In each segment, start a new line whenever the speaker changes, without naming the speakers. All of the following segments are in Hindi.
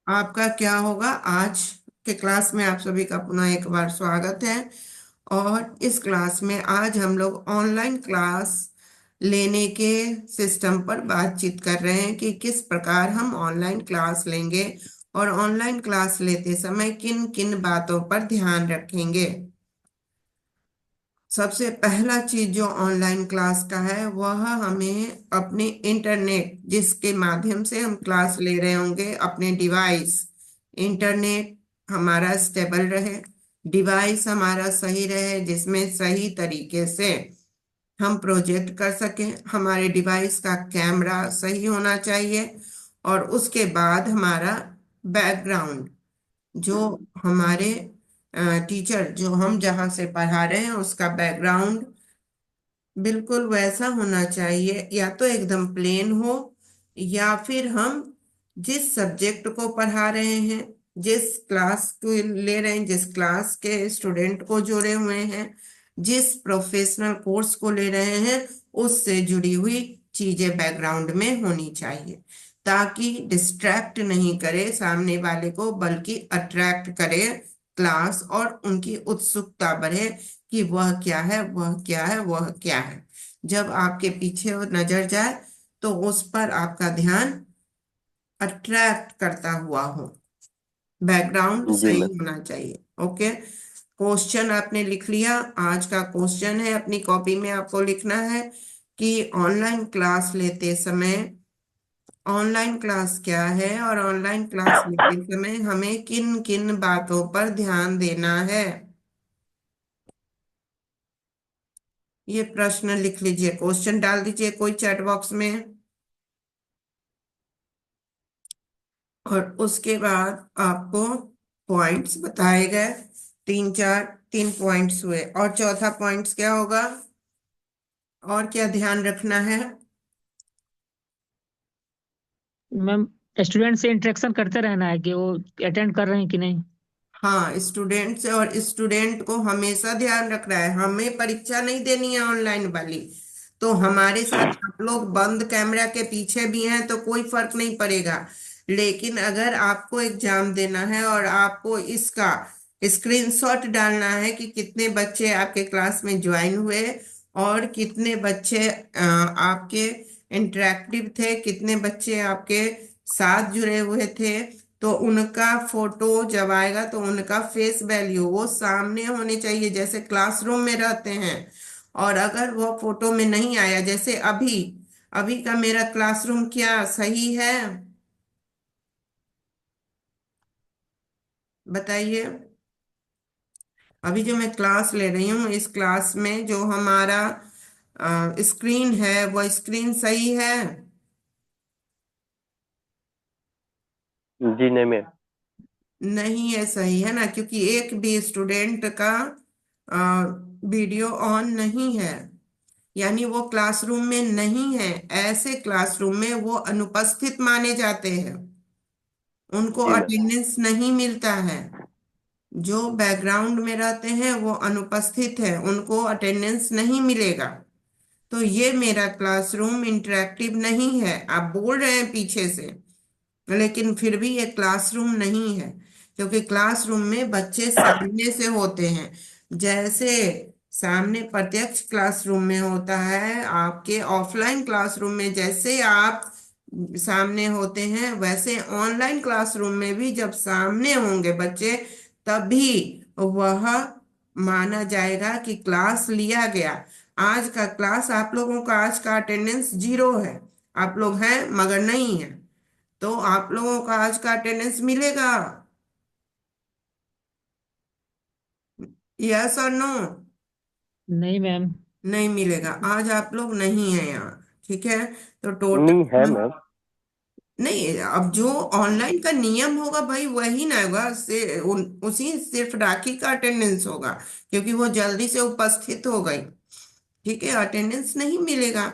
आपका क्या होगा आज के क्लास में आप सभी का पुनः एक बार स्वागत है। और इस क्लास में आज हम लोग ऑनलाइन क्लास लेने के सिस्टम पर बातचीत कर रहे हैं कि किस प्रकार हम ऑनलाइन क्लास लेंगे और ऑनलाइन क्लास लेते समय किन किन बातों पर ध्यान रखेंगे। सबसे पहला चीज जो ऑनलाइन क्लास का है वह हमें अपने इंटरनेट जिसके माध्यम से हम क्लास ले रहे होंगे अपने डिवाइस, इंटरनेट हमारा स्टेबल रहे, डिवाइस हमारा सही रहे जिसमें सही तरीके से हम प्रोजेक्ट कर सकें। हमारे डिवाइस का कैमरा सही होना चाहिए और उसके बाद हमारा बैकग्राउंड जो हमारे टीचर जो हम जहाँ से पढ़ा रहे हैं उसका बैकग्राउंड बिल्कुल वैसा होना चाहिए, या तो एकदम प्लेन हो या फिर हम जिस सब्जेक्ट को पढ़ा रहे हैं, जिस क्लास को ले रहे हैं, जिस क्लास के स्टूडेंट को जोड़े हुए हैं, जिस प्रोफेशनल कोर्स को ले रहे हैं उससे जुड़ी हुई चीजें बैकग्राउंड में होनी चाहिए, ताकि डिस्ट्रैक्ट नहीं करे सामने वाले को बल्कि अट्रैक्ट करे क्लास और उनकी उत्सुकता बढ़े कि वह क्या है, वह क्या है, वह क्या है। जब आपके पीछे वो नजर जाए तो उस पर आपका ध्यान अट्रैक्ट करता हुआ हो, बैकग्राउंड
जी
सही
मैम।
होना चाहिए। ओके, क्वेश्चन आपने लिख लिया। आज का क्वेश्चन है, अपनी कॉपी में आपको लिखना है कि ऑनलाइन क्लास लेते समय ऑनलाइन क्लास क्या है और ऑनलाइन क्लास लेते समय हमें किन किन बातों पर ध्यान देना है। ये प्रश्न लिख लीजिए, क्वेश्चन डाल दीजिए कोई चैट बॉक्स में। और उसके बाद आपको पॉइंट्स बताए गए, तीन चार, तीन पॉइंट्स हुए। और चौथा पॉइंट्स क्या होगा और क्या ध्यान रखना है?
मैम, स्टूडेंट से इंटरेक्शन करते रहना है कि वो अटेंड कर रहे हैं कि नहीं।
हाँ, स्टूडेंट से, और स्टूडेंट को हमेशा ध्यान रखना है, हमें परीक्षा नहीं देनी है ऑनलाइन वाली। तो हमारे साथ आप लोग बंद कैमरा के पीछे भी हैं तो कोई फर्क नहीं पड़ेगा। लेकिन अगर आपको एग्जाम देना है और आपको इसका स्क्रीनशॉट डालना है कि कितने बच्चे आपके क्लास में ज्वाइन हुए और कितने बच्चे आपके इंटरेक्टिव थे, कितने बच्चे आपके साथ जुड़े हुए थे, तो उनका फोटो जब आएगा तो उनका फेस वैल्यू वो सामने होने चाहिए जैसे क्लासरूम में रहते हैं। और अगर वो फोटो में नहीं आया, जैसे अभी अभी का मेरा क्लासरूम क्या सही है, बताइए। अभी जो मैं क्लास ले रही हूँ इस क्लास में जो हमारा स्क्रीन है वो स्क्रीन सही है?
जी नहीं मैम।
नहीं है, सही है ना, क्योंकि एक भी स्टूडेंट का वीडियो ऑन नहीं है, यानी वो क्लासरूम में नहीं है। ऐसे क्लासरूम में वो अनुपस्थित माने जाते हैं, उनको
जी मैम।
अटेंडेंस नहीं मिलता है। जो बैकग्राउंड में रहते हैं वो अनुपस्थित है, उनको अटेंडेंस नहीं मिलेगा। तो ये मेरा क्लासरूम इंटरेक्टिव नहीं है। आप बोल रहे हैं पीछे से, लेकिन फिर भी ये क्लासरूम नहीं है, क्योंकि क्लासरूम में बच्चे सामने से होते हैं। जैसे सामने प्रत्यक्ष क्लासरूम में होता है, आपके ऑफलाइन क्लासरूम में जैसे आप सामने होते हैं, वैसे ऑनलाइन क्लासरूम में भी जब सामने होंगे बच्चे तभी वह माना जाएगा कि क्लास लिया गया। आज का क्लास आप लोगों का आज का अटेंडेंस 0 है, आप लोग हैं मगर नहीं है, तो आप लोगों का आज का अटेंडेंस मिलेगा? यस और नो?
नहीं मैम।
नहीं मिलेगा, आज आप लोग नहीं है यहाँ। ठीक है, तो
नहीं है
टोटल
मैम।
नहीं। अब जो ऑनलाइन का नियम होगा भाई वही ना होगा, उसी सिर्फ राखी का अटेंडेंस होगा, क्योंकि वो जल्दी से उपस्थित हो गई। ठीक है, अटेंडेंस नहीं मिलेगा।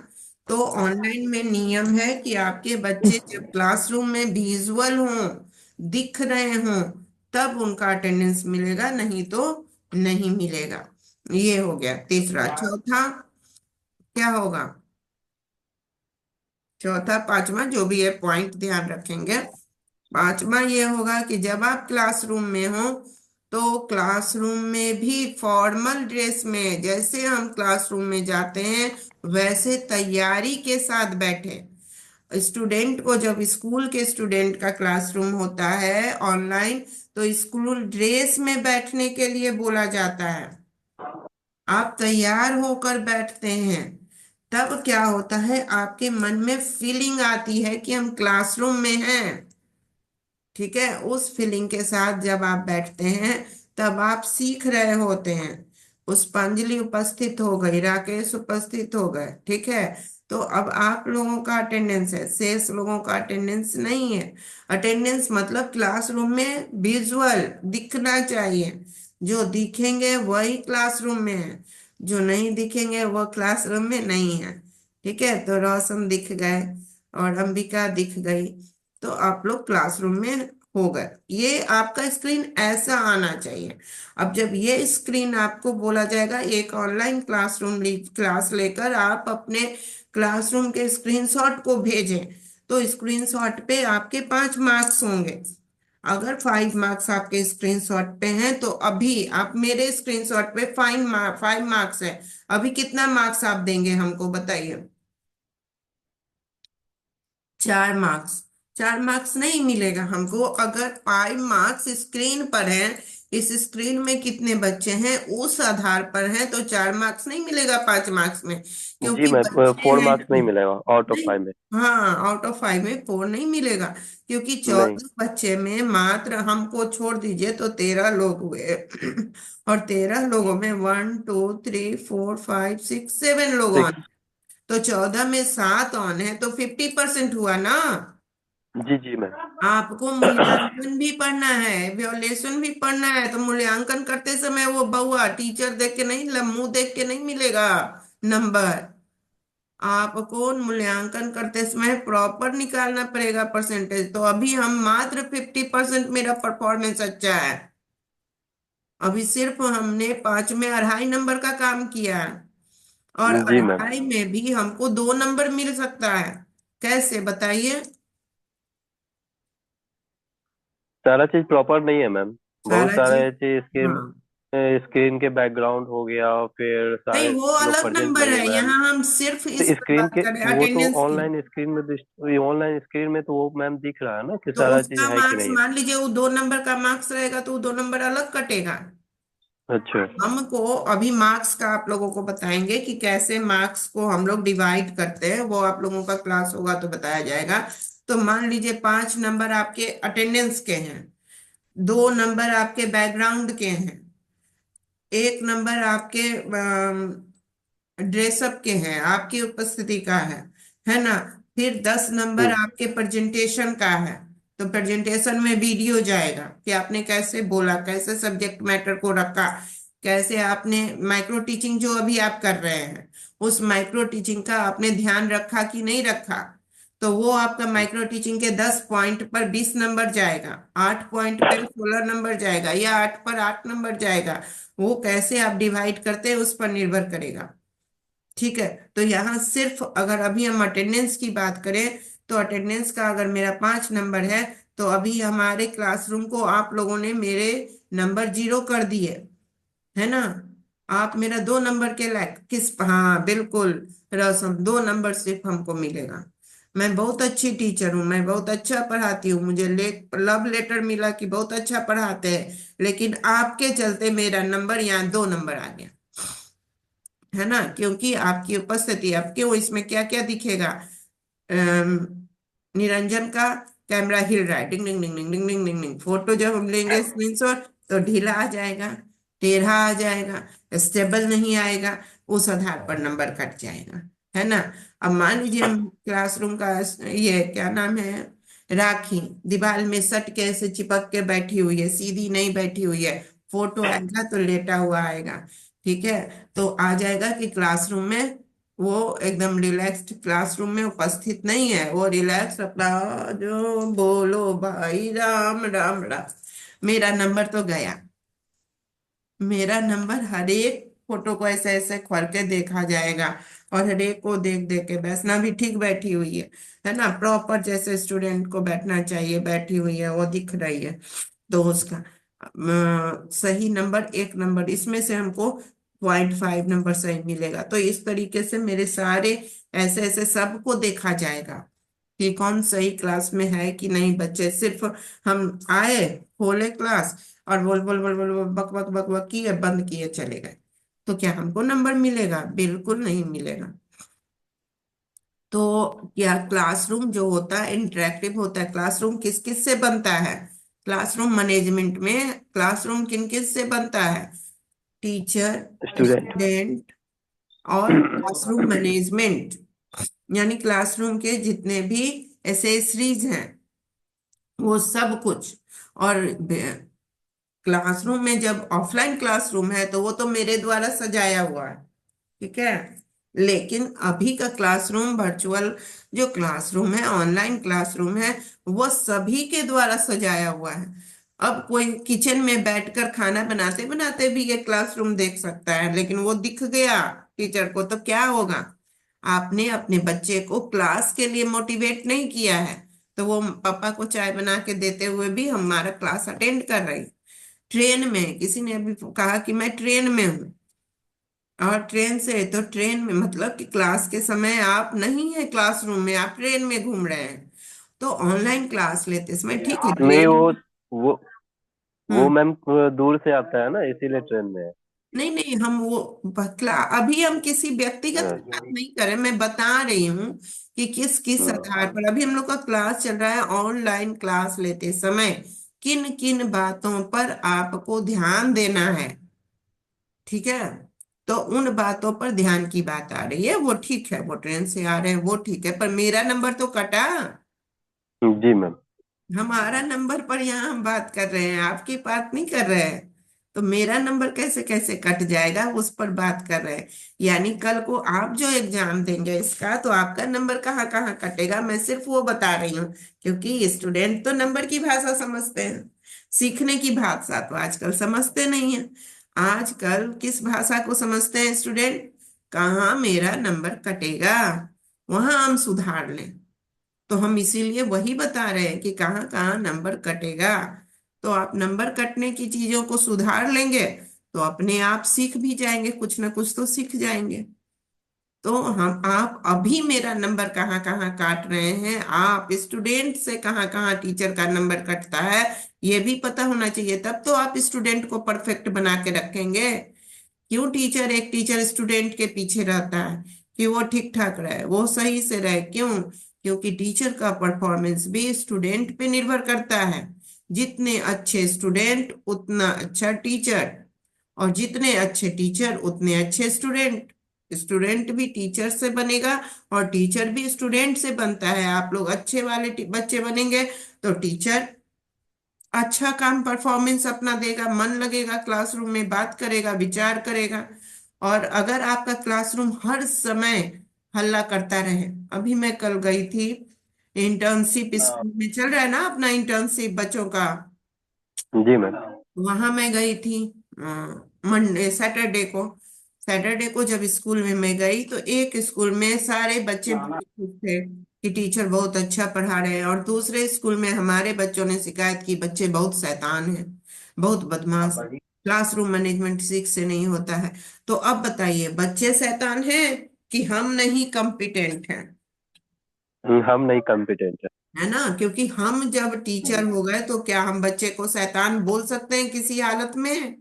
तो ऑनलाइन में नियम है कि आपके बच्चे जब क्लासरूम में विजुअल हों, दिख रहे हों, तब उनका अटेंडेंस मिलेगा, नहीं तो नहीं मिलेगा। ये हो गया तीसरा। चौथा क्या होगा? चौथा पांचवा जो भी है पॉइंट ध्यान रखेंगे। पांचवा ये होगा कि जब आप क्लासरूम में हो तो क्लासरूम में भी फॉर्मल ड्रेस में, जैसे हम क्लासरूम में जाते हैं वैसे तैयारी के साथ बैठे। स्टूडेंट को, जब स्कूल के स्टूडेंट का क्लासरूम होता है ऑनलाइन, तो स्कूल ड्रेस में बैठने के लिए बोला जाता है। आप तैयार होकर बैठते हैं, तब क्या होता है, आपके मन में फीलिंग आती है कि हम क्लासरूम में हैं। ठीक है, उस फीलिंग के साथ जब आप बैठते हैं तब आप सीख रहे होते हैं। पुष्पांजलि उपस्थित हो गई, राकेश उपस्थित हो गए, ठीक है। तो अब आप लोगों का अटेंडेंस है, शेष लोगों का अटेंडेंस नहीं है। अटेंडेंस मतलब क्लासरूम में विजुअल दिखना चाहिए। जो दिखेंगे वही क्लासरूम में है, जो नहीं दिखेंगे वो क्लासरूम में नहीं है। ठीक है, तो रोशन दिख गए और अंबिका दिख गई, तो आप लोग क्लासरूम में हो गए। ये आपका स्क्रीन ऐसा आना चाहिए। अब जब ये स्क्रीन आपको बोला जाएगा एक ऑनलाइन क्लास लेकर आप अपने क्लासरूम के स्क्रीनशॉट को भेजें, तो स्क्रीनशॉट पे आपके 5 मार्क्स होंगे। अगर 5 मार्क्स आपके स्क्रीनशॉट पे हैं तो अभी आप मेरे स्क्रीनशॉट पे 5 मार्क्स है। अभी कितना मार्क्स आप देंगे हमको बताइए? 4 मार्क्स। 4 मार्क्स नहीं मिलेगा हमको। अगर 5 मार्क्स स्क्रीन पर है, इस स्क्रीन में कितने बच्चे हैं उस आधार पर है, तो 4 मार्क्स नहीं मिलेगा 5 मार्क्स में,
जी
क्योंकि
मैम,
बच्चे
4 मार्क्स नहीं
हैं।
मिलेगा आउट ऑफ
नहीं,
5 में।
हाँ, आउट ऑफ 5 में 4 नहीं मिलेगा, क्योंकि
नहीं।
14 बच्चे में मात्र हमको छोड़ दीजिए तो 13 लोग हुए। और 13 लोगों में 1 2 3 4 5 6 7 लोग ऑन,
सिक्स।
तो 14 में 7 ऑन है, तो 50% हुआ ना।
जी जी मैम।
आपको मूल्यांकन भी पढ़ना है, इवैल्यूएशन भी पढ़ना है, तो मूल्यांकन करते समय वो बहुआ टीचर देख के नहीं, मुंह देख के नहीं मिलेगा नंबर। आपको मूल्यांकन करते समय प्रॉपर निकालना पड़ेगा परसेंटेज। तो अभी हम मात्र 50% मेरा परफॉर्मेंस अच्छा है। अभी सिर्फ हमने 5 में 2.5 नंबर का काम किया है, और
जी मैम।
2.5 में भी हमको 2 नंबर मिल सकता है। कैसे बताइए?
सारा चीज प्रॉपर नहीं है मैम। बहुत
सारा चीज,
सारे चीज स्क्रीन
हाँ,
स्क्रीन के बैकग्राउंड हो गया, फिर
नहीं
सारे
वो
लोग
अलग
प्रेजेंट
नंबर
नहीं है
है,
मैम।
यहाँ हम सिर्फ इस
तो
पर
स्क्रीन
बात
के
करें
वो तो
अटेंडेंस की।
ऑनलाइन स्क्रीन में ऑनलाइन स्क्रीन में तो वो मैम दिख रहा है ना कि
तो
सारा चीज
उसका
है कि
मार्क्स,
नहीं है।
मान लीजिए वो 2 नंबर का मार्क्स रहेगा तो वो 2 नंबर अलग कटेगा।
अच्छा।
हमको अभी मार्क्स का आप लोगों को बताएंगे कि कैसे मार्क्स को हम लोग डिवाइड करते हैं, वो आप लोगों का क्लास होगा तो बताया जाएगा। तो मान लीजिए 5 नंबर आपके अटेंडेंस के हैं, 2 नंबर आपके बैकग्राउंड के हैं, 1 नंबर आपके ड्रेसअप के हैं, आपकी उपस्थिति का है ना। फिर 10 नंबर
हम्म।
आपके प्रेजेंटेशन का है, तो प्रेजेंटेशन में वीडियो जाएगा कि आपने कैसे बोला, कैसे सब्जेक्ट मैटर को रखा, कैसे आपने माइक्रो टीचिंग जो अभी आप कर रहे हैं उस माइक्रो टीचिंग का आपने ध्यान रखा कि नहीं रखा। तो वो आपका माइक्रो टीचिंग के 10 पॉइंट पर 20 नंबर जाएगा, 8 पॉइंट पे 16 नंबर जाएगा, या 8 पर 8 नंबर जाएगा। वो कैसे आप डिवाइड करते हैं उस पर निर्भर करेगा। ठीक है, तो यहाँ सिर्फ अगर अभी हम अटेंडेंस की बात करें, तो अटेंडेंस का अगर मेरा 5 नंबर है, तो अभी हमारे क्लासरूम को आप लोगों ने मेरे नंबर 0 कर दिए, है ना। आप मेरा 2 नंबर के लायक किस, हाँ बिल्कुल, रसम 2 नंबर सिर्फ हमको मिलेगा। मैं बहुत अच्छी टीचर हूँ, मैं बहुत अच्छा पढ़ाती हूँ, मुझे लव लेटर मिला कि बहुत अच्छा पढ़ाते हैं, लेकिन आपके चलते मेरा नंबर यहाँ 2 नंबर आ गया, है ना। क्योंकि आपकी उपस्थिति, अब क्यों इसमें क्या क्या दिखेगा? निरंजन का कैमरा हिल रहा है, डिंग डिंग डिंग डिंग डिंग डिंग डिंग डिंग। फोटो जब हम लेंगे स्क्रीनशॉट तो ढीला आ जाएगा, टेढ़ा आ जाएगा, स्टेबल नहीं आएगा, उस आधार पर नंबर कट जाएगा, है ना। अब मान लीजिए हम क्लासरूम का, ये क्या नाम है, राखी दीवार में सट के ऐसे चिपक के बैठी हुई है, सीधी नहीं बैठी हुई है, फोटो आएगा तो लेटा हुआ आएगा। ठीक है, तो आ जाएगा कि क्लासरूम में वो एकदम रिलैक्स्ड क्लासरूम में उपस्थित नहीं है, वो रिलैक्स अपना जो बोलो भाई राम राम राम। मेरा नंबर तो गया, मेरा नंबर हर एक फोटो को ऐसे ऐसे खोल के देखा जाएगा। और हर एक को देख देख के बैठना भी ठीक बैठी हुई है ना, प्रॉपर जैसे स्टूडेंट को बैठना चाहिए बैठी हुई है, वो दिख रही है। तो उसका सही नंबर 1 नंबर, इसमें से हमको 0.5 नंबर सही मिलेगा। तो इस तरीके से मेरे सारे ऐसे ऐसे सबको देखा जाएगा कि कौन सही क्लास में है कि नहीं। बच्चे सिर्फ हम आए, खोले क्लास और बोल बोल बोल बोल बोल, बक बक बक बक किए, बंद किए, चले गए, तो क्या हमको नंबर मिलेगा? बिल्कुल नहीं मिलेगा। तो क्या क्लासरूम जो होता है इंटरेक्टिव होता है। क्लासरूम किस किस से बनता है? क्लासरूम मैनेजमेंट में क्लासरूम किन किस से बनता है? Teacher,
student.
स्टूडेंट और क्लासरूम मैनेजमेंट, यानी क्लासरूम के जितने भी एसेसरीज हैं वो सब कुछ। और क्लासरूम में जब ऑफलाइन क्लासरूम है तो वो तो मेरे द्वारा सजाया हुआ है, ठीक है। लेकिन अभी का क्लासरूम वर्चुअल जो क्लासरूम है, ऑनलाइन क्लासरूम है, वो सभी के द्वारा सजाया हुआ है। अब कोई किचन में बैठकर खाना बनाते बनाते भी ये क्लासरूम देख सकता है, लेकिन वो दिख गया टीचर को तो क्या होगा? आपने अपने बच्चे को क्लास के लिए मोटिवेट नहीं किया है, तो वो पापा को चाय बना के देते हुए भी हमारा क्लास अटेंड कर रही। ट्रेन में किसी ने अभी कहा कि मैं ट्रेन में हूँ, और ट्रेन से, तो ट्रेन में मतलब कि क्लास के समय आप नहीं है क्लासरूम में, आप ट्रेन में घूम रहे हैं। तो ऑनलाइन क्लास लेते समय ठीक है
नहीं,
ट्रेन।
वो वो
हम्म।
मैम दूर से आता है ना, इसीलिए ट्रेन में है।
नहीं नहीं, हम वो अभी हम किसी व्यक्तिगत की बात
हाँ।
नहीं कर रहे, मैं बता रही हूँ कि किस किस आधार
हाँ।
पर अभी हम लोग का क्लास चल रहा है। ऑनलाइन क्लास लेते समय किन किन बातों पर आपको ध्यान देना है, ठीक है। तो उन बातों पर ध्यान की बात आ रही है, वो ठीक है, वो ट्रेन से आ रहे हैं वो ठीक है, पर मेरा नंबर तो कटा।
जी मैम।
हमारा नंबर पर यहाँ हम बात कर रहे हैं, आपकी बात नहीं कर रहे हैं। तो मेरा नंबर कैसे कैसे कट जाएगा, उस पर बात कर रहे हैं। यानी कल को आप जो एग्जाम देंगे इसका, तो आपका नंबर कहाँ कहाँ कटेगा, मैं सिर्फ वो बता रही हूँ। क्योंकि स्टूडेंट तो नंबर की भाषा समझते हैं, सीखने की भाषा तो आजकल समझते नहीं है। आजकल किस भाषा को समझते हैं स्टूडेंट? कहाँ मेरा नंबर कटेगा, वहां हम सुधार लें। तो हम इसीलिए वही बता रहे हैं कि कहाँ कहाँ नंबर कटेगा। तो आप नंबर कटने की चीजों को सुधार लेंगे तो अपने आप सीख भी जाएंगे, कुछ ना कुछ तो सीख जाएंगे। तो हम आप अभी मेरा नंबर कहाँ कहाँ काट रहे हैं, आप स्टूडेंट से कहाँ कहाँ टीचर का नंबर कटता है, ये भी पता होना चाहिए। तब तो आप स्टूडेंट को परफेक्ट बना के रखेंगे। क्यों टीचर, एक टीचर स्टूडेंट के पीछे रहता है कि वो ठीक ठाक रहे, वो सही से रहे। क्यों? क्योंकि टीचर का परफॉर्मेंस भी स्टूडेंट पे निर्भर करता है। जितने अच्छे स्टूडेंट उतना अच्छा टीचर, और जितने अच्छे टीचर उतने अच्छे स्टूडेंट। स्टूडेंट भी टीचर से बनेगा और टीचर भी स्टूडेंट से बनता है। आप लोग अच्छे वाले बच्चे बनेंगे तो टीचर अच्छा काम परफॉर्मेंस अपना देगा, मन लगेगा क्लासरूम में, बात करेगा, विचार करेगा। और अगर आपका क्लासरूम हर समय हल्ला करता रहे, अभी मैं कल गई थी इंटर्नशिप, स्कूल में चल रहा है ना अपना इंटर्नशिप बच्चों का,
जी मैम।
वहां मैं गई थी मंडे सैटरडे को। सैटरडे को जब स्कूल में मैं गई तो एक स्कूल में सारे बच्चे बहुत खुश थे कि टीचर बहुत अच्छा पढ़ा रहे हैं, और दूसरे स्कूल में हमारे बच्चों ने शिकायत की बच्चे बहुत शैतान हैं, बहुत बदमाश हैं, क्लासरूम मैनेजमेंट ठीक से नहीं होता है। तो अब बताइए, बच्चे शैतान हैं कि हम नहीं कॉम्पिटेंट हैं?
हम नहीं कॉम्पिटेंट है।
है ना, क्योंकि हम जब टीचर हो गए तो क्या हम बच्चे को शैतान बोल सकते हैं किसी हालत में?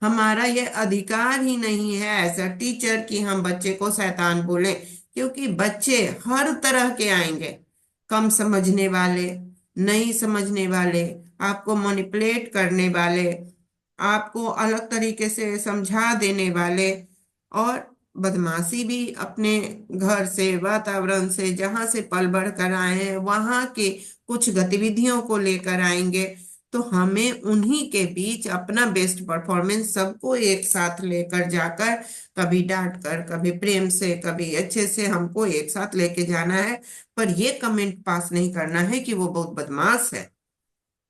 हमारा ये अधिकार ही नहीं है एज अ टीचर कि हम बच्चे को शैतान बोलें। क्योंकि बच्चे हर तरह के आएंगे, कम समझने वाले, नहीं समझने वाले, आपको मैनिपुलेट करने वाले, आपको अलग तरीके से समझा देने वाले, और बदमाशी भी अपने घर से, वातावरण से, जहां से पल बढ़ कर आए हैं वहां के कुछ गतिविधियों को लेकर आएंगे। तो हमें उन्हीं के बीच अपना बेस्ट परफॉर्मेंस सबको एक साथ लेकर जाकर, कभी डांट कर, कभी प्रेम से, कभी अच्छे से, हमको एक साथ लेके जाना है। पर ये कमेंट पास नहीं करना है कि वो बहुत बदमाश है,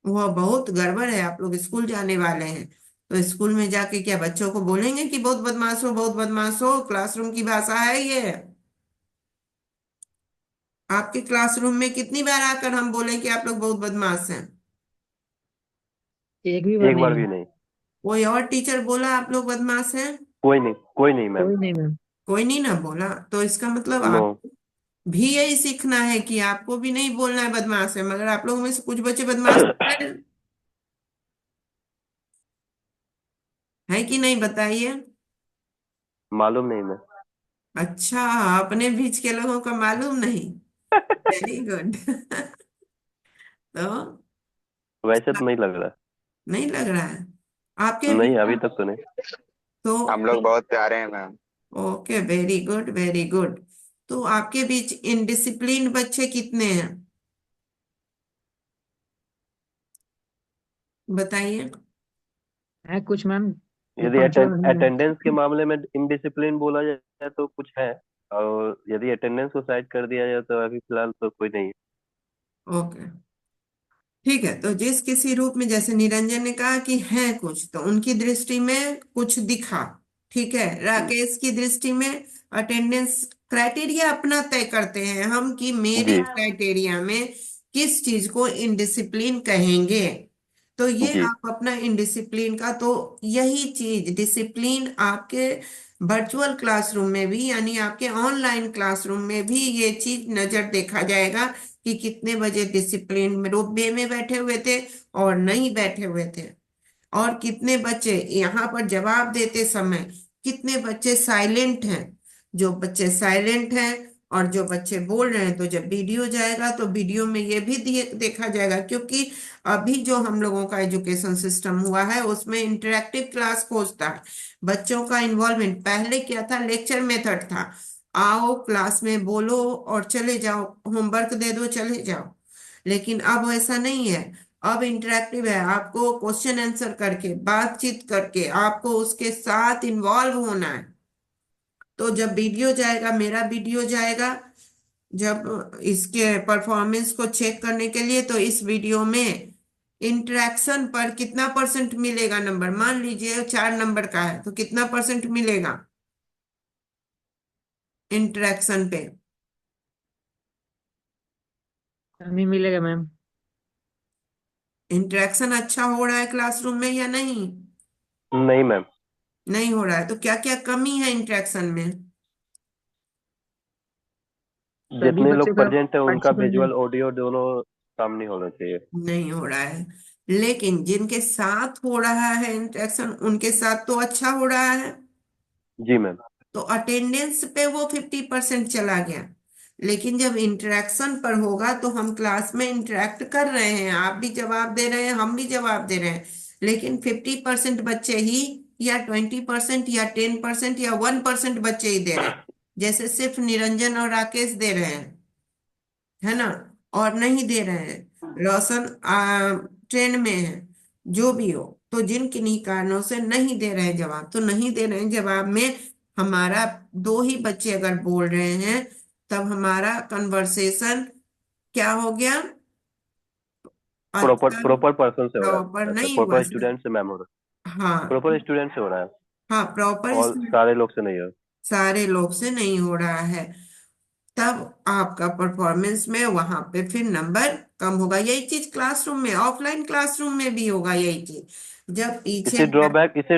वह बहुत गड़बड़ है। आप लोग स्कूल जाने वाले हैं तो स्कूल में जाके क्या बच्चों को बोलेंगे कि बहुत बदमाश हो, बहुत बदमाश हो? क्लासरूम की भाषा है ये? आपके क्लासरूम में कितनी बार आकर हम बोले कि आप लोग बहुत बदमाश हैं?
एक भी बार
एक
नहीं
बार
मैम।
भी नहीं।
कोई और टीचर बोला आप लोग बदमाश हैं?
कोई नहीं, कोई नहीं मैम।
कोई नहीं मैम।
कोई नहीं ना बोला, तो इसका मतलब
नो।
आप भी यही सीखना है कि आपको भी नहीं बोलना है बदमाश है, मगर आप लोगों में से कुछ बच्चे बदमाश हैं। है कि नहीं, बताइए।
मालूम नहीं मैम।
अच्छा, अपने बीच के लोगों का मालूम नहीं। Very good. तो
वैसे तो नहीं लग रहा।
नहीं लग रहा है आपके
नहीं,
बीच?
अभी तक तो नहीं।
तो
हम लोग बहुत प्यारे हैं ma'am.
Okay, very good very good. तो आपके बीच इनडिसिप्लिन बच्चे कितने हैं, बताइए।
है कुछ मैम, वो
यदि
पंचुअल नहीं है।
अटेंडेंस के मामले में इनडिसिप्लिन बोला जाए तो कुछ है, और यदि अटेंडेंस को साइड कर दिया जाए तो अभी फिलहाल तो कोई नहीं है।
ओके, ठीक है। तो जिस किसी रूप में, जैसे निरंजन ने कहा कि है कुछ, तो उनकी दृष्टि में कुछ दिखा। ठीक है, राकेश की दृष्टि में अटेंडेंस क्राइटेरिया अपना तय करते हैं हम कि मेरे
जी।
क्राइटेरिया में किस चीज को इनडिसिप्लिन कहेंगे। तो ये
जी।
आप अपना इनडिसिप्लिन का, तो यही चीज डिसिप्लिन आपके वर्चुअल क्लासरूम में भी, यानी आपके ऑनलाइन क्लासरूम में भी ये चीज नजर देखा जाएगा कि कितने बजे डिसिप्लिन में वे में बैठे हुए थे और नहीं बैठे हुए थे, और कितने बच्चे यहाँ पर जवाब देते समय, कितने बच्चे साइलेंट हैं। जो बच्चे साइलेंट हैं और जो बच्चे बोल रहे हैं, तो जब वीडियो जाएगा तो वीडियो में ये भी देखा जाएगा, क्योंकि अभी जो हम लोगों का एजुकेशन सिस्टम हुआ है उसमें इंटरेक्टिव क्लास खोजता है। बच्चों का इन्वॉल्वमेंट, पहले क्या था, लेक्चर मेथड था, आओ क्लास में बोलो और चले जाओ, होमवर्क दे दो चले जाओ। लेकिन अब ऐसा नहीं है, अब इंटरेक्टिव है, आपको क्वेश्चन आंसर करके, बातचीत करके, आपको उसके साथ इन्वॉल्व होना है। तो जब वीडियो जाएगा, मेरा वीडियो जाएगा, जब इसके परफॉर्मेंस को चेक करने के लिए, तो इस वीडियो में इंटरेक्शन पर कितना परसेंट मिलेगा नंबर, मान लीजिए 4 नंबर का है तो कितना परसेंट मिलेगा इंटरेक्शन पे?
हमें मिलेगा मैम।
इंटरेक्शन अच्छा हो रहा है क्लासरूम में या नहीं?
नहीं मैम।
नहीं हो रहा है, तो क्या क्या कमी है इंटरेक्शन में?
सभी
जितने
बच्चे
लोग
का
प्रेजेंट है उनका
पार्टिसिपेंट।
विजुअल ऑडियो दोनों सामने होना चाहिए।
नहीं हो रहा है, लेकिन जिनके साथ हो रहा है इंटरेक्शन उनके साथ तो अच्छा हो रहा है।
जी मैम।
तो अटेंडेंस पे वो 50% चला गया। लेकिन जब इंटरेक्शन पर होगा तो हम क्लास में इंटरेक्ट कर रहे हैं, आप भी जवाब दे रहे हैं, हम भी जवाब दे रहे हैं, लेकिन 50% बच्चे ही, या 20% या 10% या 1% बच्चे ही दे रहे हैं, जैसे सिर्फ निरंजन और राकेश दे रहे हैं, है ना, और नहीं दे रहे हैं, रोशन ट्रेन में है, जो भी हो। तो जिन किन्हीं कारणों से नहीं दे रहे हैं जवाब, तो नहीं दे रहे हैं जवाब में हमारा, दो ही बच्चे अगर बोल रहे हैं, तब हमारा कन्वर्सेशन क्या हो गया,
प्रॉपर
अच्छा,
प्रॉपर पर्सन से हो रहा
प्रॉपर
है, अच्छा
नहीं हुआ
प्रॉपर
सर।
स्टूडेंट से मैम हो रहा है,
हाँ,
प्रॉपर स्टूडेंट से हो रहा है।
हाँ, प्रॉपर,
और सारे लोग से नहीं हो।
सारे लोग से नहीं हो रहा है, तब आपका परफॉर्मेंस में वहां पे फिर नंबर कम होगा। यही चीज क्लासरूम में, ऑफलाइन क्लासरूम में भी होगा यही चीज, जब पीछे
इसे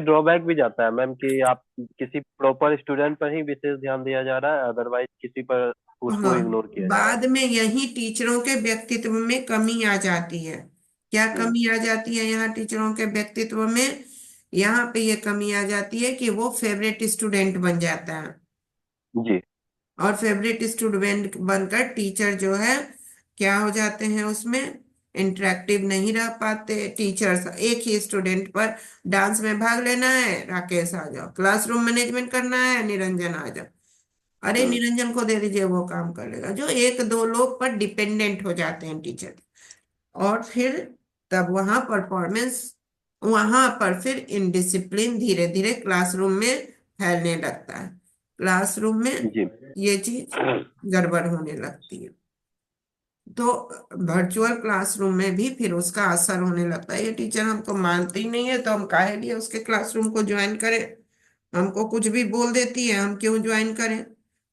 ड्रॉबैक भी जाता है मैम कि आप किसी प्रॉपर स्टूडेंट पर ही विशेष ध्यान दिया जा रहा है, अदरवाइज किसी पर उसको
हाँ,
इग्नोर किया जा रहा
बाद में यही टीचरों के व्यक्तित्व में कमी आ जाती है। क्या
है।
कमी आ जाती है यहाँ टीचरों के व्यक्तित्व में? यहाँ पे ये कमी आ जाती है कि वो फेवरेट स्टूडेंट बन जाता है,
जी।
और फेवरेट स्टूडेंट बनकर टीचर जो है, क्या हो जाते हैं उसमें, इंटरेक्टिव नहीं रह पाते। टीचर्स, एक ही स्टूडेंट पर, डांस में भाग लेना है राकेश आ जाओ, क्लासरूम मैनेजमेंट करना है निरंजन आ जाओ, अरे
हम्म।
निरंजन को दे दीजिए वो काम कर लेगा, जो एक दो लोग पर डिपेंडेंट हो जाते हैं टीचर। और फिर तब वहां परफॉर्मेंस, वहां पर फिर इनडिसिप्लिन धीरे धीरे क्लासरूम में फैलने लगता है, क्लासरूम में
जी।
ये चीज गड़बड़ होने लगती है। तो वर्चुअल क्लासरूम में भी फिर उसका असर होने लगता है, ये टीचर हमको मानती ही नहीं है तो हम काहे लिए उसके क्लासरूम को ज्वाइन करें, हमको कुछ भी बोल देती है हम क्यों ज्वाइन करें,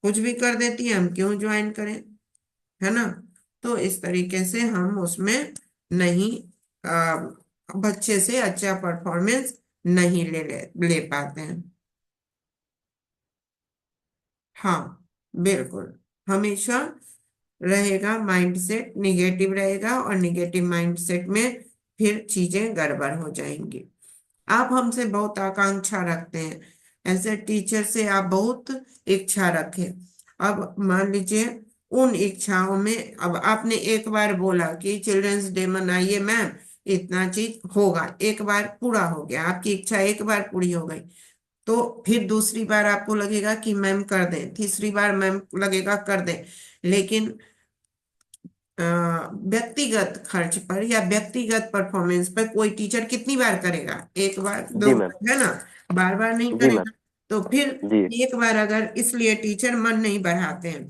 कुछ भी कर देती है हम क्यों ज्वाइन करें, है ना। तो इस तरीके से हम उसमें नहीं आ, बच्चे से अच्छा परफॉर्मेंस नहीं ले पाते हैं। हाँ, बिल्कुल। हमेशा रहेगा माइंडसेट निगेटिव रहेगा, और निगेटिव माइंडसेट में फिर चीजें गड़बड़ हो जाएंगी। आप हमसे बहुत आकांक्षा रखते हैं, ऐसे टीचर से आप बहुत इच्छा रखें। अब मान लीजिए उन इच्छाओं में, अब आपने एक बार बोला कि चिल्ड्रंस डे मनाइए मैम, इतना चीज होगा, एक बार पूरा हो गया, आपकी इच्छा एक बार पूरी हो गई। तो फिर दूसरी बार आपको लगेगा कि मैम कर दें, तीसरी बार मैम लगेगा कर दें। लेकिन अ, व्यक्तिगत खर्च पर या व्यक्तिगत परफॉर्मेंस पर कोई टीचर कितनी बार करेगा? एक बार, दो
जी मैम।
बार, है ना। बार बार नहीं
जी मैम।
करेगा। तो फिर
जी।
एक बार, अगर इसलिए टीचर मन नहीं बढ़ाते हैं,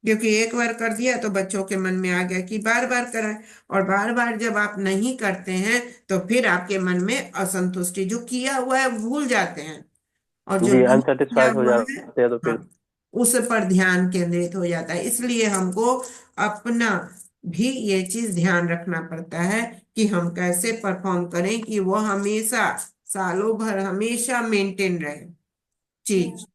क्योंकि एक बार कर दिया तो बच्चों के मन में आ गया कि बार बार कराएं। और बार बार जब आप नहीं करते हैं तो फिर आपके मन में असंतुष्टि, जो किया हुआ है भूल जाते हैं, और जो
जी,
नहीं किया
अनसेटिस्फाइड हो
हुआ है,
जाते हैं तो
हाँ,
फिर।
उस पर ध्यान केंद्रित हो जाता है। इसलिए हमको अपना भी ये चीज ध्यान रखना पड़ता है कि हम कैसे परफॉर्म करें कि वो हमेशा, सालों भर हमेशा मेंटेन रहे चीज।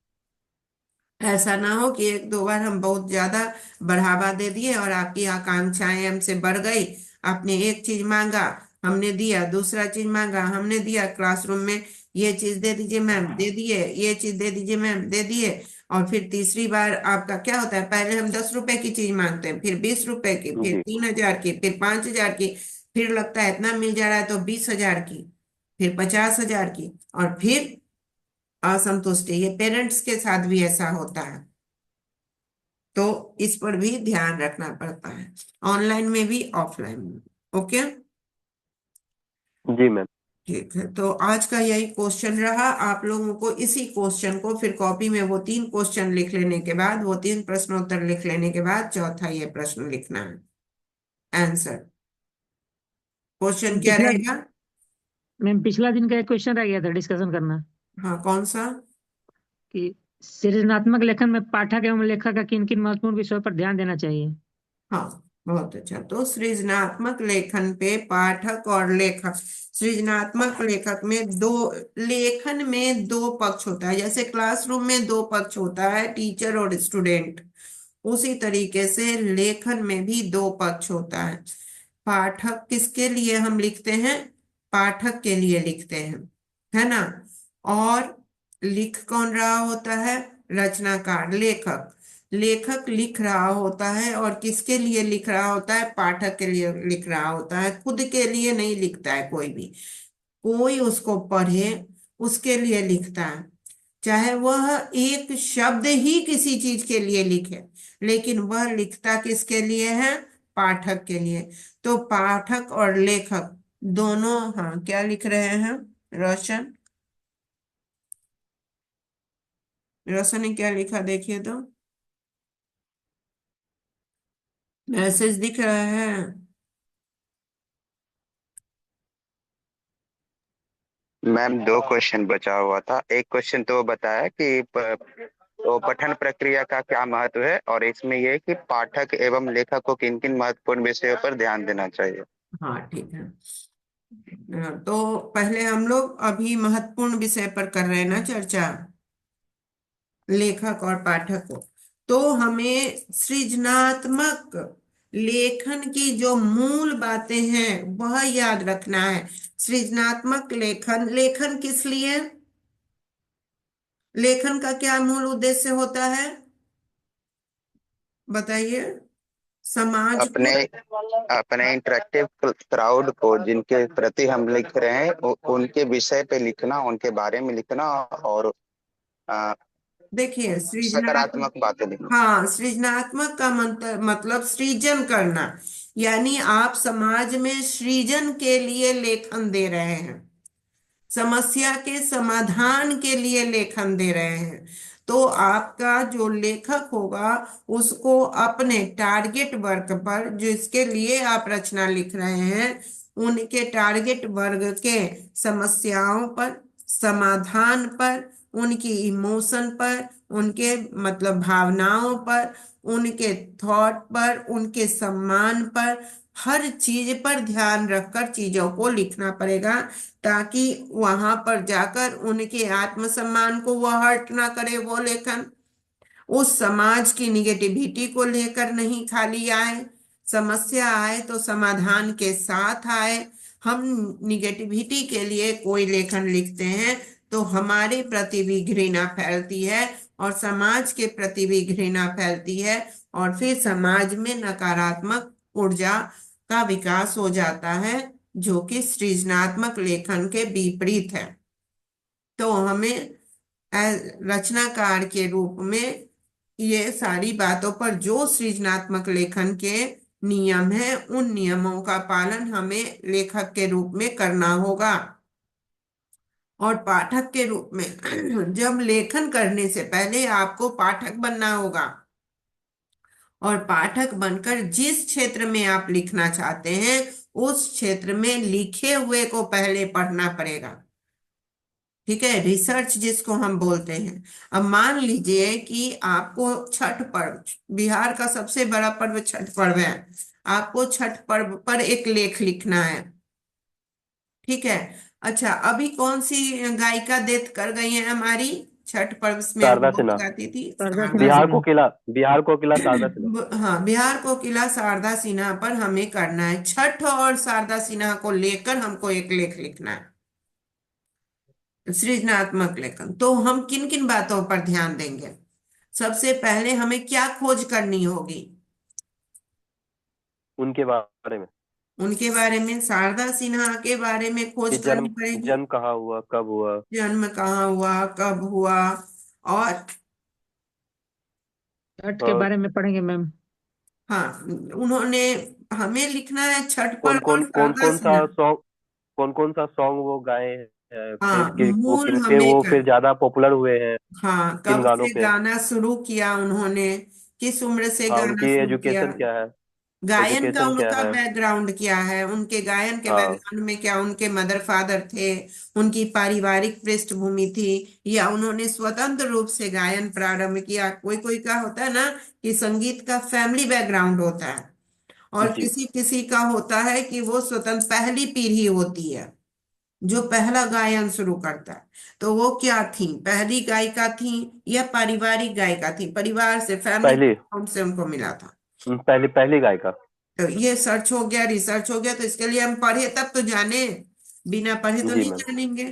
ऐसा ना हो कि एक दो बार हम बहुत ज्यादा बढ़ावा दे दिए और आपकी आकांक्षाएं हमसे बढ़ गई। आपने एक चीज मांगा, हमने दिया, दूसरा चीज मांगा, हमने दिया, क्लासरूम में ये चीज दे दीजिए मैम, दे दिए, ये चीज दे दीजिए मैम, दे दिए। और फिर तीसरी बार आपका क्या होता है, पहले हम 10 रुपए की चीज मांगते हैं, फिर 20 रुपए की, फिर
जी।
3,000 की, फिर 5,000 की, फिर लगता है इतना मिल जा रहा है तो 20,000 की, फिर 50,000 की, और फिर असंतुष्टि। ये पेरेंट्स के साथ भी ऐसा होता है। तो इस पर भी ध्यान रखना पड़ता है, ऑनलाइन में भी ऑफलाइन में। ओके।
जी मैम।
ठीक है, तो आज का यही क्वेश्चन रहा। आप लोगों को इसी क्वेश्चन को फिर कॉपी में वो 3 क्वेश्चन लिख लेने के बाद, वो 3 प्रश्नोत्तर लिख लेने के बाद चौथा ये प्रश्न लिखना है, आंसर। क्वेश्चन क्या
पिछला
रहेगा?
मैम पिछला दिन का एक क्वेश्चन रह गया था डिस्कशन करना,
हाँ, कौन सा?
कि सृजनात्मक लेखन में पाठक एवं लेखक का किन किन महत्वपूर्ण विषयों पर ध्यान देना चाहिए।
हाँ, बहुत अच्छा। तो सृजनात्मक लेखन पे पाठक और लेखक, सृजनात्मक लेखक में दो, लेखन में दो पक्ष होता है। जैसे क्लासरूम में दो पक्ष होता है, टीचर और स्टूडेंट, उसी तरीके से लेखन में भी दो पक्ष होता है। पाठक किसके लिए हम लिखते हैं? पाठक के लिए लिखते हैं, है ना। और लिख कौन रहा होता है? रचनाकार, लेखक। लेखक लिख रहा होता है, और किसके लिए लिख रहा होता है? पाठक के लिए लिख रहा होता है, खुद के लिए नहीं लिखता है कोई भी। कोई उसको पढ़े उसके लिए लिखता है, चाहे वह एक शब्द ही किसी चीज के लिए लिखे, लेकिन वह लिखता किसके लिए है? पाठक के लिए। तो पाठक और लेखक दोनों, हाँ, क्या लिख रहे हैं? रोशन, रोशन ने क्या लिखा, देखिए तो, मैसेज दिख रहा है।
मैम दो क्वेश्चन बचा हुआ था। एक क्वेश्चन तो बताया कि तो पठन प्रक्रिया का क्या महत्व है, और इसमें यह कि पाठक एवं लेखक को किन किन महत्वपूर्ण विषयों पर ध्यान देना चाहिए।
हाँ, ठीक है। तो पहले हम लोग अभी महत्वपूर्ण विषय पर कर रहे हैं ना चर्चा, लेखक और पाठक को। तो हमें सृजनात्मक लेखन की जो मूल बातें हैं वह याद रखना है। सृजनात्मक लेखन, लेखन किस लिए? लेखन का क्या मूल उद्देश्य होता है, बताइए? समाज को,
अपने अपने इंटरेक्टिव क्राउड को जिनके प्रति हम लिख रहे हैं उनके विषय पे लिखना, उनके बारे में लिखना, और अ,
देखिए सृजनात्मक,
सकारात्मक बातें लिखना।
हाँ, सृजनात्मक का मतलब सृजन करना, यानी आप समाज में सृजन के लिए लेखन दे रहे हैं, समस्या के समाधान के लिए लेखन दे रहे हैं। तो आपका जो लेखक होगा उसको अपने टारगेट वर्ग पर, जिसके लिए आप रचना लिख रहे हैं, उनके टारगेट वर्ग के समस्याओं पर, समाधान पर, उनकी इमोशन पर, उनके मतलब भावनाओं पर, उनके थॉट पर, उनके सम्मान पर, हर चीज पर ध्यान रखकर चीजों को लिखना पड़ेगा, ताकि वहां पर जाकर उनके आत्मसम्मान को वह हर्ट ना करे वो लेखन। उस समाज की निगेटिविटी को लेकर नहीं खाली आए, समस्या आए तो समाधान के साथ आए। हम निगेटिविटी के लिए कोई लेखन लिखते हैं तो हमारे प्रति भी घृणा फैलती है और समाज के प्रति भी घृणा फैलती है, और फिर समाज में नकारात्मक ऊर्जा का विकास हो जाता है, जो कि सृजनात्मक लेखन के विपरीत है। तो हमें रचनाकार के रूप में ये सारी बातों पर जो सृजनात्मक लेखन के नियम है, उन नियमों का पालन हमें लेखक के रूप में करना होगा। और पाठक के रूप में जब लेखन करने से पहले आपको पाठक बनना होगा, और पाठक बनकर जिस क्षेत्र में आप लिखना चाहते हैं उस क्षेत्र में लिखे हुए को पहले पढ़ना पड़ेगा। ठीक है, रिसर्च जिसको हम बोलते हैं। अब मान लीजिए कि आपको छठ पर्व, बिहार का सबसे बड़ा पर्व छठ पर्व है, आपको छठ पर्व पर एक लेख लिखना है। ठीक है, अच्छा, अभी कौन सी गायिका डेथ कर गई है हमारी छठ पर्व में वो
शारदा
बहुत
सिन्हा।
गाती थी?
शारदा
शारदा
सिन्हा
बिहार
जी।
को किला, बिहार को किला शारदा सिन्हा।
हाँ, बिहार को किला शारदा सिन्हा पर हमें करना है। छठ और शारदा सिन्हा को लेकर हमको एक लेख लिखना है, सृजनात्मक लेखन। तो हम किन किन बातों पर ध्यान देंगे? सबसे पहले हमें क्या खोज करनी होगी?
उनके बारे में
उनके बारे में, शारदा सिन्हा के बारे में खोज
कि
करनी
जन्म
पड़ेगी।
जन्म कहाँ हुआ, कब हुआ।
जन्म कहाँ हुआ, कब हुआ, और
छठ के
और
बारे में पढ़ेंगे मैम।
हाँ, उन्होंने, हमें लिखना है छठ
कौन
पर्व और
कौन कौन
शारदा
कौन सा
सिन्हा।
सॉन्ग, कौन कौन सा सॉन्ग वो गाए हैं, फिर
हाँ,
वो
मूल
किनसे
हमें
वो फिर ज्यादा पॉपुलर हुए हैं,
हाँ,
किन
कब
गानों
से
पे।
गाना शुरू किया उन्होंने, किस उम्र से
हाँ,
गाना
उनकी
शुरू किया,
एजुकेशन क्या है,
गायन का
एजुकेशन क्या
उनका
है।
बैकग्राउंड क्या है, उनके गायन के
हाँ
बैकग्राउंड में क्या उनके मदर फादर थे, उनकी पारिवारिक पृष्ठभूमि थी, या उन्होंने स्वतंत्र रूप से गायन प्रारंभ किया। कोई कोई का होता है ना कि संगीत का फैमिली बैकग्राउंड होता है, और
जी।
किसी किसी का होता है कि वो स्वतंत्र पहली पीढ़ी होती है जो पहला गायन शुरू करता है। तो वो क्या थी, पहली गायिका थी या पारिवारिक गायिका थी, परिवार से, फैमिली
पहली
बैकग्राउंड से उनको मिला था?
पहली पहली गायिका।
तो ये सर्च हो गया, रिसर्च हो गया, तो इसके लिए हम पढ़े तब तो जाने, बिना पढ़े तो
जी
नहीं
मैम।
जानेंगे।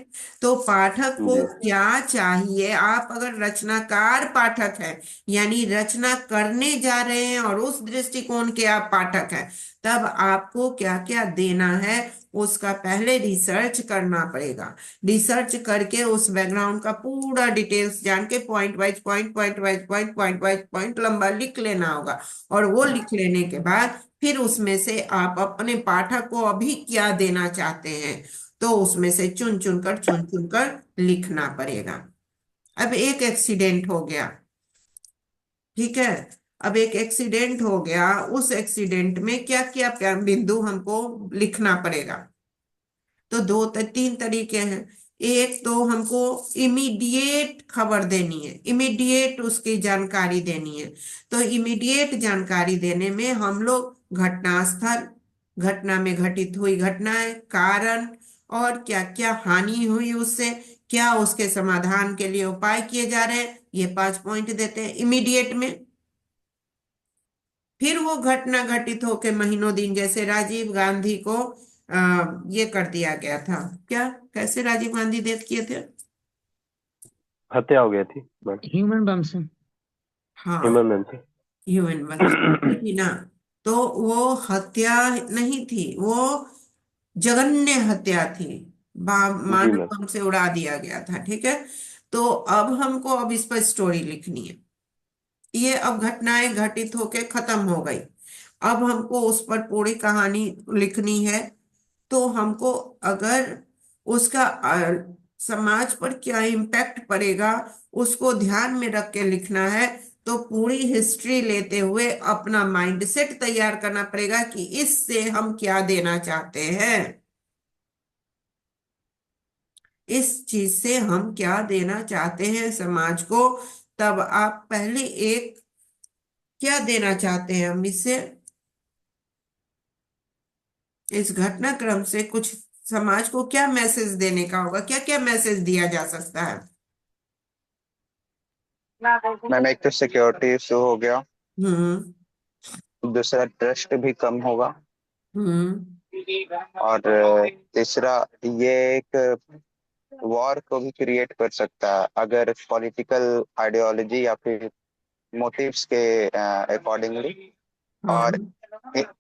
तो पाठक को
जी
क्या चाहिए? आप अगर रचनाकार पाठक हैं, यानी रचना करने जा रहे हैं और उस दृष्टिकोण के आप पाठक हैं, तब आपको क्या क्या देना है उसका पहले रिसर्च करना पड़ेगा। रिसर्च करके उस बैकग्राउंड का पूरा डिटेल्स जान के point wise point, point wise point, point wise point लंबा लिख लेना होगा। और वो लिख लेने के बाद फिर उसमें से आप अपने पाठक को अभी क्या देना चाहते हैं, तो उसमें से चुन चुन कर लिखना पड़ेगा। अब एक एक्सीडेंट हो गया, ठीक है, अब एक एक्सीडेंट हो गया, उस एक्सीडेंट में क्या क्या बिंदु हमको लिखना पड़ेगा? तो तीन तरीके हैं। एक तो हमको इमीडिएट खबर देनी है, इमीडिएट उसकी जानकारी देनी है। तो इमीडिएट जानकारी देने में हम लोग घटनास्थल, घटना में घटित हुई घटनाएं, कारण, और क्या क्या हानि हुई उससे, क्या उसके समाधान के लिए उपाय किए जा रहे हैं, ये 5 पॉइंट देते हैं इमीडिएट में। फिर वो घटना घटित होके महीनों दिन, जैसे राजीव गांधी को ये कर दिया गया था, क्या, कैसे राजीव गांधी डेथ किए थे?
हत्या हो गई थी मैम,
ह्यूमन बम से।
हाँ,
ह्यूमन मैम से।
ह्यूमन बंस थी ना। तो वो हत्या नहीं थी, वो जघन्य हत्या थी,
जी
मानव
मैम।
बम से उड़ा दिया गया था। ठीक है, तो अब हमको अब इस पर स्टोरी लिखनी है। ये अब घटनाएं घटित होके खत्म हो गई, अब हमको उस पर पूरी कहानी लिखनी है। तो हमको अगर उसका समाज पर क्या इम्पैक्ट पड़ेगा उसको ध्यान में रख के लिखना है, तो पूरी हिस्ट्री लेते हुए अपना माइंडसेट तैयार करना पड़ेगा कि इससे हम क्या देना चाहते हैं। इस चीज से हम क्या देना चाहते हैं समाज को, तब आप पहले एक क्या देना चाहते हैं हम इससे, इस घटनाक्रम से कुछ समाज को क्या मैसेज देने का होगा, क्या क्या मैसेज दिया जा सकता है?
मैम एक तो सिक्योरिटी इशू हो गया,
हम्म।
दूसरा ट्रस्ट भी कम होगा,
हम्म।
और तीसरा ये एक वॉर को भी क्रिएट कर सकता है अगर पॉलिटिकल आइडियोलॉजी या फिर मोटिव्स के अकॉर्डिंगली।
हाँ।
और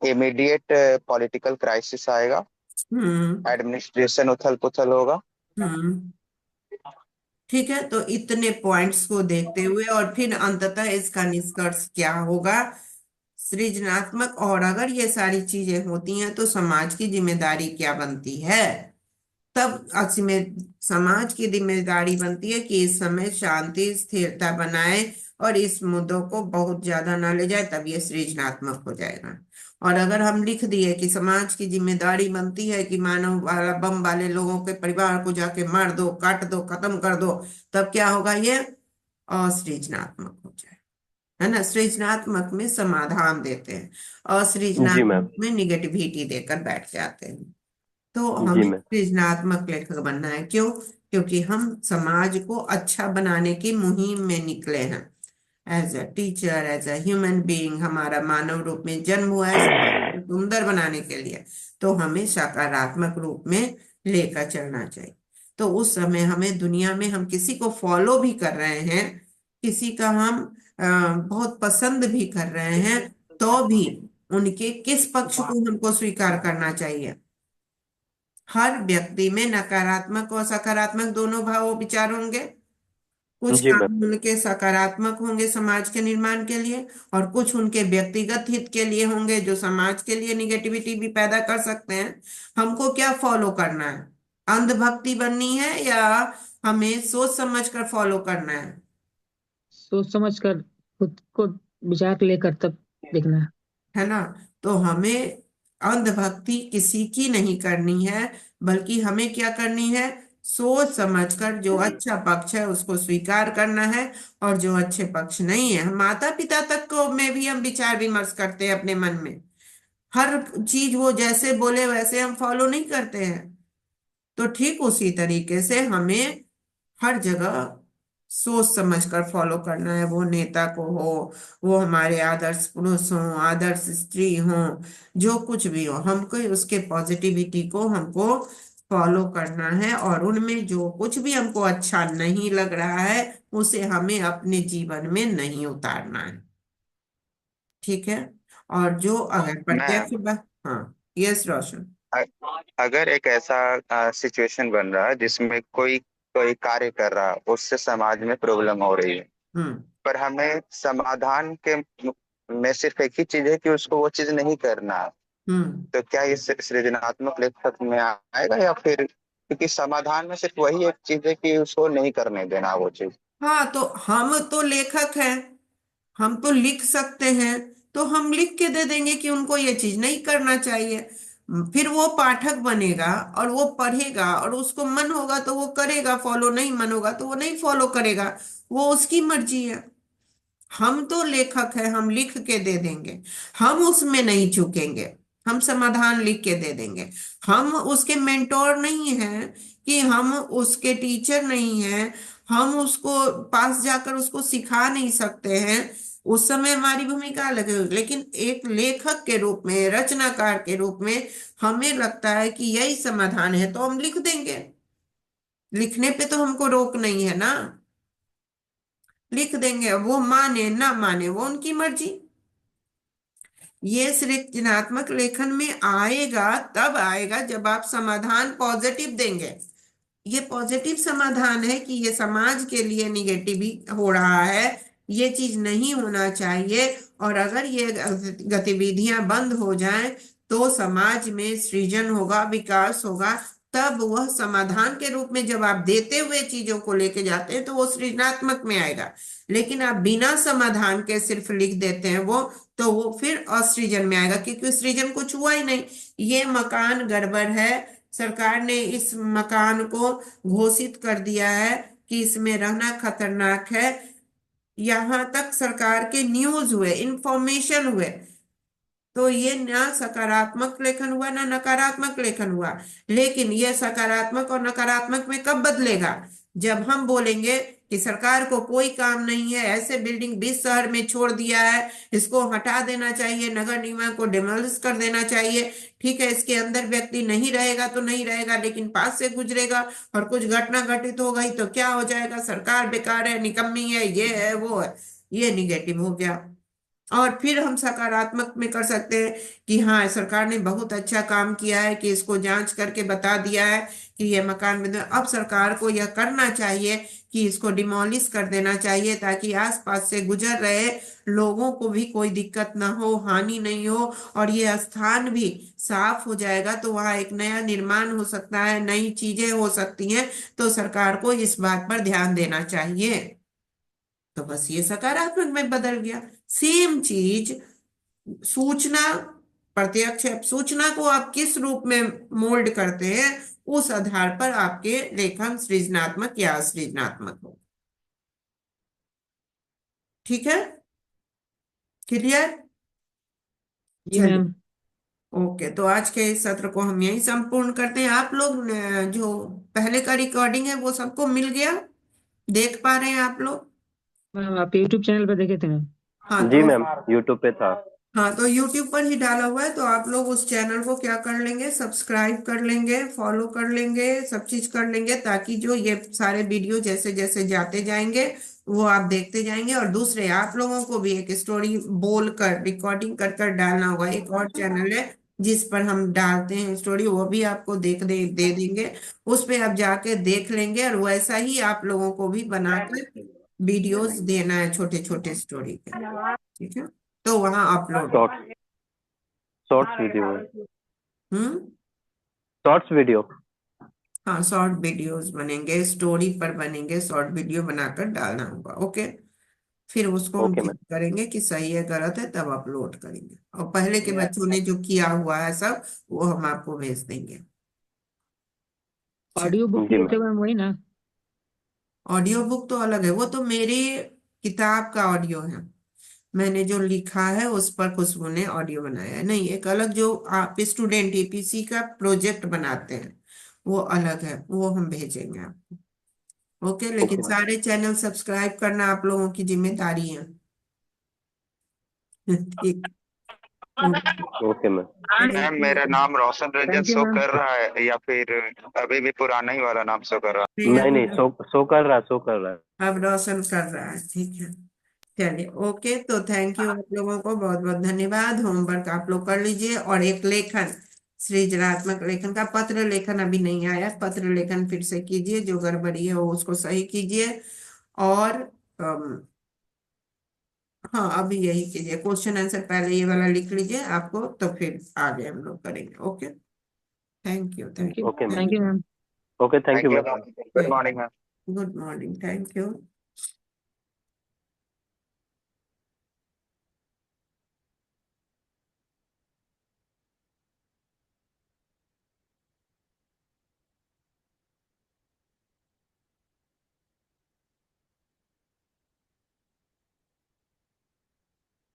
इमीडिएट पॉलिटिकल क्राइसिस आएगा,
हम्म।
एडमिनिस्ट्रेशन उथल पुथल होगा।
हम्म। ठीक है, तो इतने पॉइंट्स को देखते हुए और फिर अंततः इसका निष्कर्ष क्या होगा, सृजनात्मक, और अगर ये सारी चीजें होती हैं तो समाज की जिम्मेदारी क्या बनती है? तब में समाज की जिम्मेदारी बनती है कि इस समय शांति स्थिरता बनाए और इस मुद्दों को बहुत ज्यादा ना ले जाए, तब ये सृजनात्मक हो जाएगा। और अगर हम लिख दिए कि समाज की जिम्मेदारी बनती है कि मानव वाला बम वाले लोगों के परिवार को जाके मार दो, काट दो, खत्म कर दो, तब क्या होगा, ये असृजनात्मक हो जाए, है ना। सृजनात्मक में समाधान देते हैं,
जी मैम।
असृजनात्मक में निगेटिविटी देकर बैठ जाते हैं। तो
जी
हमें
मैम।
सृजनात्मक लेखक बनना है, क्यों? क्योंकि हम समाज को अच्छा बनाने की मुहिम में निकले हैं। As a teacher, as a human being, हमारा मानव रूप में जन्म हुआ है समाज को सुंदर बनाने के लिए, तो हमें सकारात्मक रूप में लेकर चलना चाहिए। तो उस समय हमें दुनिया में हम किसी को फॉलो भी कर रहे हैं, किसी का हम बहुत पसंद भी कर रहे हैं, तो भी उनके किस पक्ष को हमको स्वीकार करना चाहिए? हर व्यक्ति में नकारात्मक और सकारात्मक दोनों भाव विचार होंगे। कुछ
जी मैम।
काम उनके सकारात्मक होंगे समाज के निर्माण के लिए, और कुछ उनके व्यक्तिगत हित के लिए होंगे जो समाज के लिए निगेटिविटी भी पैदा कर सकते हैं। हमको क्या फॉलो करना है? अंधभक्ति बननी है या हमें सोच समझ कर फॉलो करना है?
सोच समझ कर खुद को विचार लेकर तब देखना है।
है ना। तो हमें अंधभक्ति किसी की नहीं करनी है, बल्कि हमें क्या करनी है, सोच समझकर जो अच्छा पक्ष है उसको स्वीकार करना है, और जो अच्छे पक्ष नहीं है, हम माता पिता तक को में भी हम विचार विमर्श करते हैं अपने मन में। हर चीज वो जैसे बोले वैसे हम फॉलो नहीं करते हैं। तो ठीक उसी तरीके से हमें हर जगह सोच समझकर फॉलो करना है, वो नेता को हो, वो हमारे आदर्श पुरुष हो, आदर्श स्त्री हो, जो कुछ भी हो, हमको उसके पॉजिटिविटी को हमको फॉलो करना है, और उनमें जो कुछ भी हमको अच्छा नहीं लग रहा है उसे हमें अपने जीवन में नहीं उतारना है। ठीक है। और जो अगर प्रत्यक्ष
मैम
हाँ, यस रोशन।
अगर एक ऐसा सिचुएशन बन रहा है जिसमें कोई कोई कार्य कर रहा है, उससे समाज में प्रॉब्लम हो रही है,
हम्म।
पर हमें समाधान के में सिर्फ एक ही चीज है कि उसको वो चीज नहीं करना है।
हम्म।
तो क्या ये सृजनात्मक लेखक में आएगा, या फिर क्योंकि समाधान में सिर्फ वही एक चीज है कि उसको नहीं करने देना वो चीज।
हाँ, तो हम तो लेखक हैं, हम तो लिख सकते हैं, तो हम लिख के दे देंगे कि उनको ये चीज नहीं करना चाहिए। फिर वो पाठक बनेगा और वो पढ़ेगा और उसको मन होगा तो वो करेगा फॉलो, नहीं मन होगा तो वो नहीं फॉलो करेगा। वो उसकी मर्जी है। हम तो लेखक हैं, हम लिख के दे देंगे, हम उसमें नहीं चूकेंगे, हम समाधान लिख के दे देंगे। हम उसके मेंटोर नहीं हैं, कि हम उसके टीचर नहीं हैं, हम उसको पास जाकर उसको सिखा नहीं सकते हैं। उस समय हमारी भूमिका अलग है, लेकिन एक लेखक के रूप में, रचनाकार के रूप में हमें लगता है कि यही समाधान है, तो हम लिख देंगे। लिखने पे तो हमको रोक नहीं है ना, लिख देंगे। वो माने ना माने वो उनकी मर्जी। ये सृजनात्मक लेखन में आएगा, तब आएगा जब आप समाधान पॉजिटिव देंगे। ये पॉजिटिव समाधान है कि ये समाज के लिए निगेटिव ही हो रहा है, ये चीज नहीं होना चाहिए, और अगर ये गतिविधियां बंद हो जाएं तो समाज में सृजन होगा, विकास होगा। तब वह समाधान के रूप में जब आप देते हुए चीजों को लेके जाते हैं तो वो सृजनात्मक में आएगा। लेकिन आप बिना समाधान के सिर्फ लिख देते हैं वो, तो वो फिर असृजन में आएगा, क्योंकि सृजन कुछ हुआ ही नहीं। ये मकान गड़बड़ है, सरकार ने इस मकान को घोषित कर दिया है कि इसमें रहना खतरनाक है। यहाँ तक सरकार के न्यूज हुए, इंफॉर्मेशन हुए, तो ये ना सकारात्मक लेखन हुआ ना नकारात्मक लेखन हुआ। लेकिन ये सकारात्मक और नकारात्मक में कब बदलेगा? जब हम बोलेंगे कि सरकार को कोई काम नहीं है, ऐसे बिल्डिंग 20 शहर में छोड़ दिया है, इसको हटा देना चाहिए, नगर निगम को डिमोलिश कर देना चाहिए। ठीक है, इसके अंदर व्यक्ति नहीं रहेगा तो नहीं रहेगा, लेकिन पास से गुजरेगा और कुछ घटना घटित हो गई तो क्या हो जाएगा? सरकार बेकार है, निकम्मी है, ये है वो है। ये निगेटिव हो गया। और फिर हम सकारात्मक में कर सकते हैं कि हाँ, सरकार ने बहुत अच्छा काम किया है कि इसको जांच करके बता दिया है कि ये मकान बंद है। अब सरकार को यह करना चाहिए कि इसको डिमोलिश कर देना चाहिए, ताकि आसपास से गुजर रहे लोगों को भी कोई दिक्कत ना हो, हानि नहीं हो, और ये स्थान भी साफ हो जाएगा तो वहाँ एक नया निर्माण हो सकता है, नई चीजें हो सकती हैं। तो सरकार को इस बात पर ध्यान देना चाहिए। तो बस ये सकारात्मक में बदल गया। सेम चीज सूचना, प्रत्यक्ष सूचना को आप किस रूप में मोल्ड करते हैं, उस आधार पर आपके लेखन सृजनात्मक या असृजनात्मक हो। ठीक है, क्लियर?
जी
चलिए,
मैम।
ओके, तो आज के इस सत्र को हम यही संपूर्ण करते हैं। आप लोग जो पहले का रिकॉर्डिंग है वो सबको मिल गया, देख पा रहे हैं आप लोग?
मैम आप यूट्यूब चैनल पर देखे थे मैम।
हाँ
जी
तो
मैम, यूट्यूब पे था।
हाँ, तो YouTube पर ही डाला हुआ है, तो आप लोग उस चैनल को क्या कर लेंगे, सब्सक्राइब कर लेंगे, फॉलो कर लेंगे, सब चीज कर लेंगे, ताकि जो ये सारे वीडियो जैसे जैसे जाते जाएंगे वो आप देखते जाएंगे। और दूसरे आप लोगों को भी एक स्टोरी बोल कर रिकॉर्डिंग कर कर डालना होगा। एक और चैनल है जिस पर हम डालते हैं स्टोरी, वो भी आपको दे देंगे। उस पे आप जाके देख लेंगे, और वैसा ही आप लोगों को भी बनाकर वीडियोस देना है, छोटे छोटे स्टोरी के। ठीक है, तो वहाँ अपलोड।
शॉर्ट्स शॉर्ट्स वीडियो है।
हम्म।
Shorts video.
हाँ, शॉर्ट वीडियोस बनेंगे, स्टोरी पर बनेंगे, शॉर्ट वीडियो बनाकर डालना होगा। ओके, फिर उसको हम
ओके
चेक
मैम।
करेंगे कि सही है गलत है, तब अपलोड करेंगे। और पहले के बच्चों ने
Yes.
जो किया हुआ है सब, वो हम आपको भेज देंगे।
ऑडियो बुक
जी
लिए थे
मैम।
मैम, वही ना?
ऑडियो बुक तो अलग है, वो तो मेरी किताब का ऑडियो है। मैंने जो लिखा है उस पर खुशबू ने ऑडियो बनाया है। नहीं, एक अलग जो आप स्टूडेंट EPC का प्रोजेक्ट बनाते हैं वो अलग है, वो हम भेजेंगे आपको। ओके, लेकिन
ओके मैम।
सारे चैनल सब्सक्राइब करना आप लोगों की जिम्मेदारी है। ठीक। Okay,
okay ma'am.
Ma'am
thank
मेरा
यू।
नाम Roshan Ranjan
thank you
show
ma'am.
कर रहा है या फिर अभी भी पुराना ही वाला नाम शो कर रहा
नहीं,
नहीं
अभी
नहीं, शो कर रहा है, शो कर रहा है।
अब रोशन कर रहा है। ठीक है, चलिए, ओके, तो थैंक यू आप लोगों को, बहुत बहुत धन्यवाद। होमवर्क आप लोग कर लीजिए, और एक लेखन, सृजनात्मक लेखन का पत्र लेखन अभी नहीं आया, पत्र लेखन फिर से कीजिए, जो गड़बड़ी है वो उसको सही कीजिए। और हाँ, अभी यही कीजिए, क्वेश्चन आंसर पहले ये वाला लिख लीजिए आपको, तो फिर आगे हम लोग करेंगे। Okay, thank you,
thank
thank
you.
Okay ma'am.
Thank you ma'am.
Okay, thank
thank
you
you
ma'am.
Ma'am, good morning ma'am.
Good morning, thank you.